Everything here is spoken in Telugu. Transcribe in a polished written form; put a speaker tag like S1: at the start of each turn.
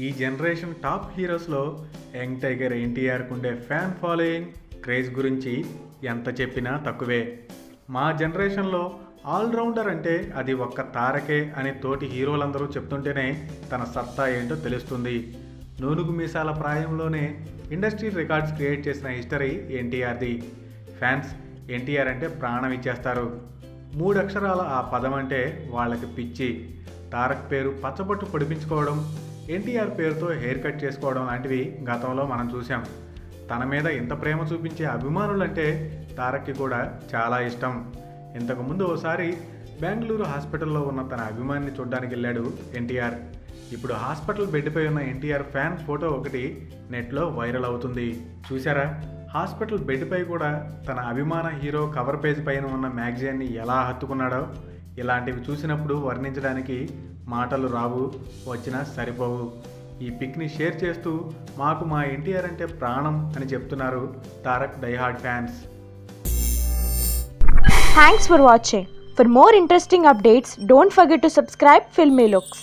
S1: ఈ జనరేషన్ టాప్ హీరోస్లో యంగ్ టైగర్ ఎన్టీఆర్కు ఉండే ఫ్యాన్ ఫాలోయింగ్ క్రేజ్ గురించి ఎంత చెప్పినా తక్కువే. మా జనరేషన్లో ఆల్రౌండర్ అంటే అది ఒక్క తారకే అని తోటి హీరోలందరూ చెప్తుంటేనే తన సత్తా ఏంటో తెలుస్తుంది. నూనుగు మీసాల ప్రాయంలోనే ఇండస్ట్రీ రికార్డ్స్ క్రియేట్ చేసిన హిస్టరీ ఎన్టీఆర్ది. ఫ్యాన్స్ ఎన్టీఆర్ అంటే ప్రాణం ఇచ్చేస్తారు. 3 అక్షరాల ఆ పదం అంటే వాళ్ళకి పిచ్చి. తారక్ పేరు పచ్చబొట్టు పొడిపించుకోవడం, ఎన్టీఆర్ పేరుతో హెయిర్ కట్ చేసుకోవడం లాంటివి గతంలో మనం చూసాం. తన మీద ఇంత ప్రేమ చూపించే అభిమానులంటే తారక్కి కూడా చాలా ఇష్టం. ఇంతకుముందు ఓసారి బెంగళూరు హాస్పిటల్లో ఉన్న తన అభిమానిని చూడడానికి వెళ్ళాడు ఎన్టీఆర్. ఇప్పుడు హాస్పిటల్ బెడ్పై ఉన్న ఎన్టీఆర్ ఫ్యాన్ ఫోటో ఒకటి నెట్లో వైరల్ అవుతుంది. చూసారా, హాస్పిటల్ బెడ్పై కూడా తన అభిమాన హీరో కవర్ పేజ్ పైన ఉన్న మ్యాగజైన్ని ఎలా హత్తుకున్నాడో. ఇలాంటివి చూసినప్పుడు వర్ణించడానికి మాటలు రావు, వచ్చినా సరిపోవు. ఈ పిక్ని షేర్ చేస్తూ మాకు మా ఎన్టీఆర్ అంటే ప్రాణం అని చెప్తున్నారు Tarak die-hard fans.
S2: Thanks for watching. For more interesting updates, don't forget to subscribe Filmy Looks.